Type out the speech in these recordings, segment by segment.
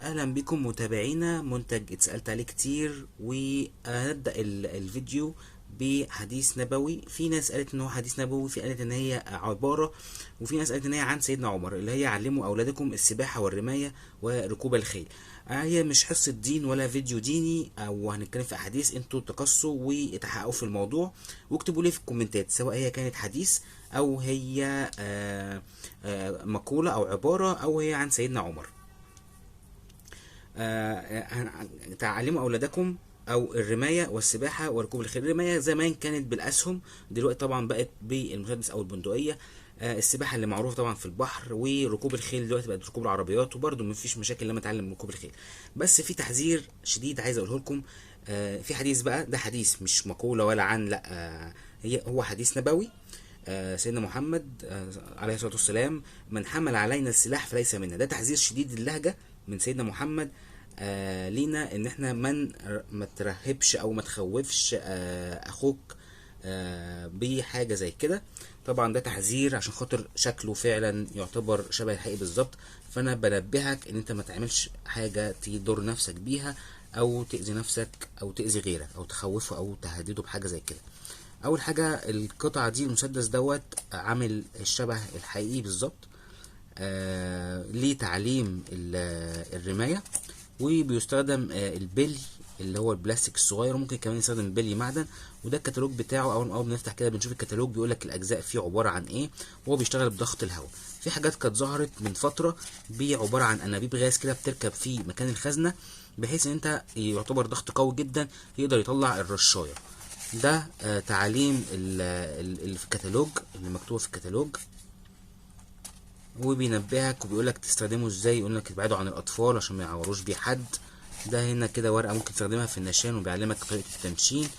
اهلا بكم متابعينا منتج اتسألت عليه كتير، وهنبدأ الفيديو بحديث نبوي. في ناس قالت ان هو حديث نبوي، في قالت ان هي عبارة، وفي ناس قالت ان هي عن سيدنا عمر اللي هي علموا اولادكم السباحة والرماية وركوب الخيل. هي مش حصة دين ولا فيديو ديني، او هنتكلم في احاديث. انتوا تقصوا وتحققوا في الموضوع واكتبوا لي في الكومنتات سواء هي كانت حديث او هي مقولة او عبارة او هي عن سيدنا عمر. تعلموا أولادكم أو الرماية والسباحة وركوب الخيل. الرماية زمان كانت بالأسهم، دلوقتي طبعا بقت بالمسدس أو البندقية. السباحة اللي معروفة طبعا في البحر، وركوب الخيل دلوقتي بقت ركوب العربيات، وبرضه مفيش مشاكل لما اتعلم ركوب الخيل. بس في تحذير شديد عايز أقوله لكم. في حديث بقى، ده حديث مش مقولة ولا عن، لا، هو حديث نبوي. سيدنا محمد عليه الصلاة والسلام: من حمل علينا السلاح فليس منا. ده تحذير شديد اللهجة من سيدنا محمد لينا، ان احنا ما ترهبش او ما تخوفش اخوك بحاجة زي كده. طبعا ده تحذير عشان خاطر شكله فعلا يعتبر شبه الحقيقي بالظبط، فانا بنبهك ان انت ما تعملش حاجة تضر نفسك بيها، او تأذي نفسك او تأذي غيرك او تخوفه او تهدده بحاجة زي كده. اول حاجة، القطعة دي المسدس دوت عامل الشبه الحقيقي بالظبط لتعليم الرماية. وبيستخدم البلي اللي هو البلاستيك الصغير، وممكن كمان يستخدم بلي معدن. وده الكتالوج بتاعه. اول ما بنفتح كده بنشوف الكتالوج، بيقولك الاجزاء فيه عبارة عن ايه، وهو بيشتغل بضغط الهواء. في حاجات كانت ظهرت من فترة عبارة عن انابيب غاز كده بتركب في مكان الخزنة، بحيث ان انت يعتبر ضغط قوي جدا يقدر يطلع الرشاية. ده تعاليم اللي في الكتالوج، اللي مكتوبة في الكتالوج، وبينبهك وبيقولك تستخدمه ازاي. يقولك ابعدوا عن الاطفال عشان ما يعوروش بيه حد. ده هنا كده ورقة ممكن تستخدمها في النشان، وبيعلمك طريقة التنشين.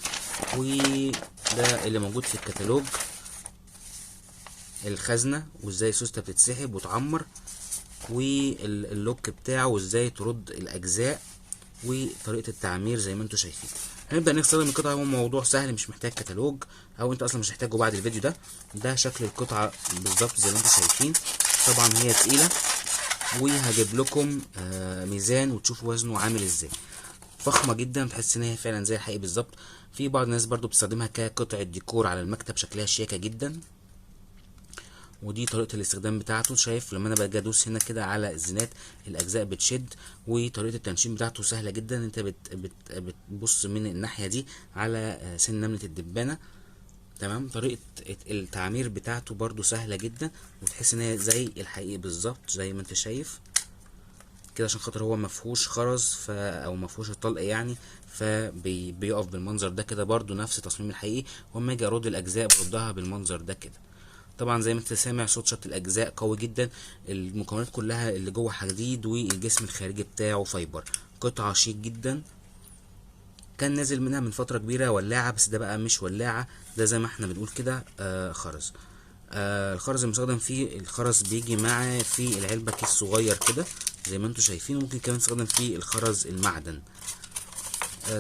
وده اللي موجود في الكتالوج، الخزنة وازاي السوستة بتتسحب وتعمر، واللوك بتاعه وازاي ترد الاجزاء، وطريقة التعمير زي ما انتوا شايفين. هنبدأ نستخدم القطعة. هو موضوع سهل مش محتاج كتالوج، او انت اصلا مش هتحتاجه بعد الفيديو ده. ده شكل القطعة بالظبط زي ما انتوا شايفين. طبعا هي تقيلة، وهجيب لكم ميزان وتشوفوا وزنه عامل ازاي. فخمة جدا، تحس ان هي فعلا زي الحقيقي بالظبط. في بعض الناس برضو بتستخدمها كقطعة ديكور على المكتب، شكلها شياكة جدا. ودي طريقة الاستخدام بتاعته. شايف لما انا باجي ادوس هنا كده على الزنات الاجزاء بتشد. وطريقة التنشين بتاعته سهلة جدا. انت بتبص من الناحية دي على سن نملة الدبانة. تمام. طريقة التعمير بتاعته برضو سهلة جدا، وتحس ان هي زي الحقيقي بالظبط زي ما انت شايف كده، عشان خاطر هو مفهوش خرز او مفهوش الطلق يعني، فبيقف بالمنظر ده كده. برضو نفس تصميم الحقيقي. واما اجي ارد الاجزاء بردها بالمنظر ده كده. طبعا زي ما انت سامع صوت شد الاجزاء قوي جدا. المكونات كلها اللي جوه حديد، والجسم الخارجي بتاعه فايبر. قطعة شيك جدا. كان نازل منها من فترة كبيرة ولاعة، بس ده بقى مش ولاعة، ده زي ما احنا بنقول كده خرز. الخرز المستخدم فيه، الخرز بيجي معاه في العلبة كيس صغير كده زي ما انتوا شايفين. وممكن كمان تستخدم فيه الخرز المعدن.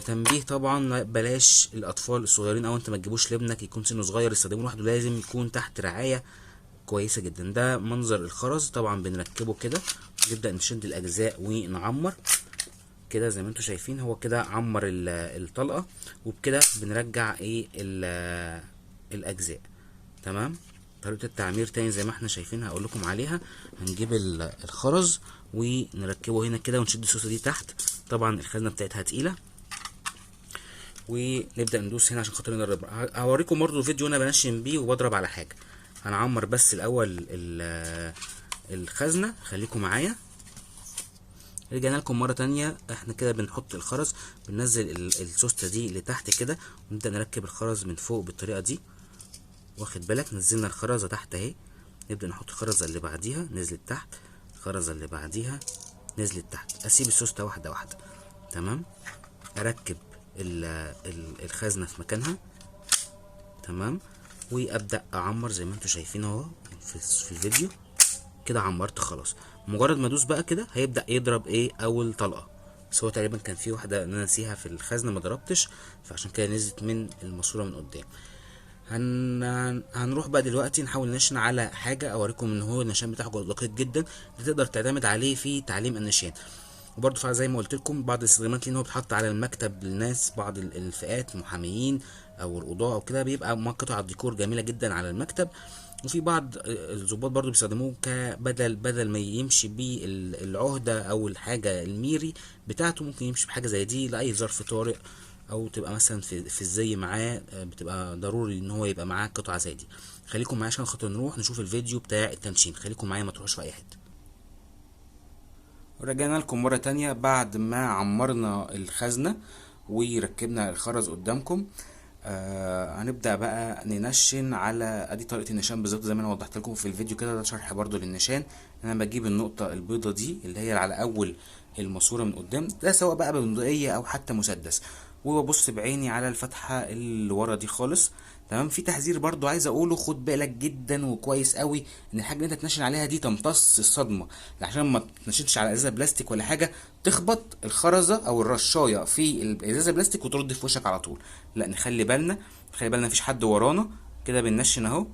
تنبيه طبعا، بلاش الاطفال الصغيرين، او انت ما تجيبوش لابنك يكون سنه صغير يستخدمه لوحده، لازم يكون تحت رعاية كويسة جدا. ده منظر الخرز. طبعا بنركبه كده، نبدأ نشد الاجزاء ونعمر كده زي ما انتوا شايفين. هو كده عمر الطلقة، وبكده بنرجع ايه الاجزاء. تمام. طريقة التعمير تاني زي ما احنا شايفين هقول لكم عليها. هنجيب الخرز ونركبه هنا كده، ونشد السوسة دي تحت. طبعا الخزنة بتاعتها تقيلة، ونبدأ ندوس هنا عشان خاطر نضرب. هوريكم برضو فيديو انا بنشن بيه وبضرب على حاجة. هنعمر بس الاول الخزنة، خليكم معايا. رجعنا لكم مرة تانية. احنا كده بنحط الخرز، بننزل السوستة دي لتحت كده، ونبدأ نركب الخرز من فوق بالطريقة دي. واخد بالك، نزلنا الخرزة تحت اهي. نبدأ نحط الخرزة اللي بعديها، نزلت تحت. الخرزة اللي بعديها نزلت تحت. اسيب السوستة واحدة واحدة. تمام. اركب الخزنة في مكانها. تمام. وابدأ اعمر زي ما انتوا شايفين اهو في الفيديو كده. عمرت خلاص. مجرد ما ادوس بقى كده هيبدأ يضرب ايه اول طلقة. بس هو تقريبا كان في واحدة انا ناسيها في الخزنة ما ضربتش، فعشان كده نزلت من الماسورة من قدام. هنروح بقى دلوقتي نحاول نشن على حاجة اوريكم ان هو النشان بتاعه دقيق جدا، تقدر تعتمد عليه في تعليم النشان. وبرده زي ما قلت لكم بعض الاستخدامات ليه ان هو بيتحط على المكتب للناس، بعض الفئات محاميين او القضاة او كده، بيبقى قطع ديكور جميله جدا على المكتب. وفي بعض الضباط برضو بيستخدموه بدل ما يمشي بيه العهدة او الحاجة الميري بتاعته، ممكن يمشي بحاجة زي دي لأي ظرف طارئ، او تبقى مثلا في الزي معاه، بتبقى ضروري ان هو يبقى معاه قطعة زي دي. خليكم معايا عشان خاطر نروح نشوف الفيديو بتاع التنشين. خليكم معايا ما تروحوش في اي حتة. رجعنا لكم مرة تانية بعد ما عمرنا الخزنة وركبنا الخرز قدامكم. هنبدأ بقى ننشن على ادي طريقة النشان بالظبط زي ما انا وضحت لكم في الفيديو كده. ده شرح برضو للنشان. انا بجيب النقطة البيضة دي اللي هي على اول الماسورة من قدام، ده سواء بقى ببندقية او حتى مسدس، وببص بعيني على الفتحة اللي ورا دي خالص. تمام. في تحذير برضو عايز اقوله، خد بالك جدا وكويس قوي ان الحاجه اللي انت تنشن عليها دي تمتص الصدمه، عشان ما تنشنش على ازازه بلاستيك ولا حاجه تخبط الخرزه او الرشايه في الازازه بلاستيك وترد في وشك على طول. لا، نخلي بالنا، خلي بالنا مفيش حد ورانا. كده بننشن اهو،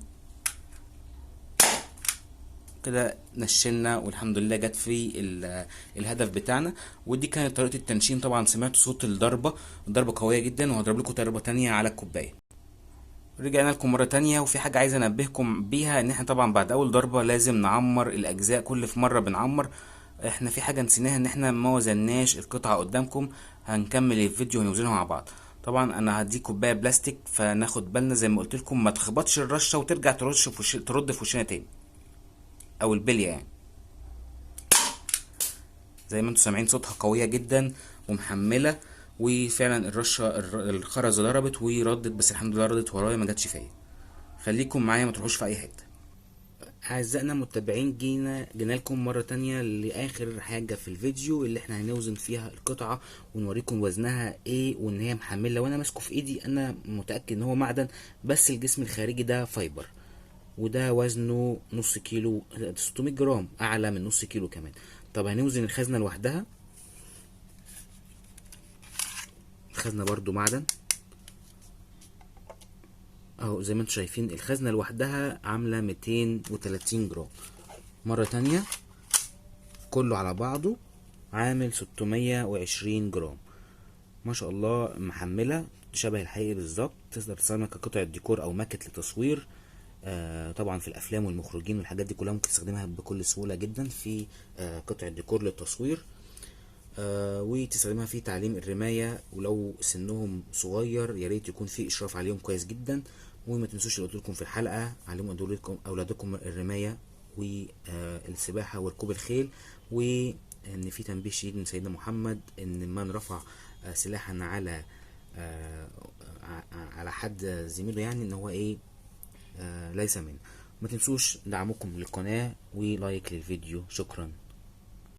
كده نشلنا والحمد لله جت في الهدف بتاعنا. ودي كانت طريقه التنشين. طبعا سمعتوا صوت الضربه قويه جدا، وهضرب لكم ضربه تانية على الكوبايه. رجعنا لكم مرة تانية، وفي حاجة عايز انبهكم بيها، ان احنا طبعا بعد اول ضربة لازم نعمر الاجزاء. كل في مرة بنعمر. احنا في حاجة نسيناها، ان احنا ما وزناش القطعة قدامكم. هنكمل الفيديو ونوزنها مع بعض. طبعا انا هدي كوباية بلاستيك، فناخد بالنا زي ما قلت لكم ما تخبطش الرشة وترجع ترد في وشنا تاني، او البلية يعني. زي ما انتم سامعين صوتها قوية جدا ومحملة، وفعلا الخرزة ضربت وردت، بس الحمد لله ردت ورايا ما جاتش فيا. خليكم معايا ما تروحوش في اي حته. اعزائنا المتابعين، جينا لكم مره تانية لاخر حاجه في الفيديو اللي احنا هنوزن فيها القطعه ونوريكم وزنها ايه وان هي محمله. وانا ماسكه في ايدي انا متاكد ان هو معدن، بس الجسم الخارجي ده فايبر. وده وزنه نص كيلو، 600 جرام، اعلى من نص كيلو كمان. طب هنوزن الخزنه لوحدها. الخزنه برضو معدن اهو زي ما انتم شايفين. الخزنه لوحدها عامله 230 جرام. مره تانية كله على بعضه عامل 620 جرام. ما شاء الله محمله شبه الحقيقي بالظبط. تقدر تستخدمها كقطعه ديكور او ماكت لتصوير. طبعا في الافلام والمخرجين والحاجات دي كلها ممكن تستخدمها بكل سهوله جدا في قطعه ديكور للتصوير. وتستخدمها في تعليم الرمايه، ولو سنهم صغير يا ريت يكون في اشراف عليهم كويس جدا. وما تنسوش اللي قلت لكم في الحلقه، علموا اولادكم الرمايه والسباحه وركوب الخيل. وان في تنبيه شديد من سيدنا محمد ان من رفع سلاحا على حد زميله، يعني ان هو ايه، ليس منه. ما تنسوش دعمكم للقناه ولايك للفيديو. شكرا.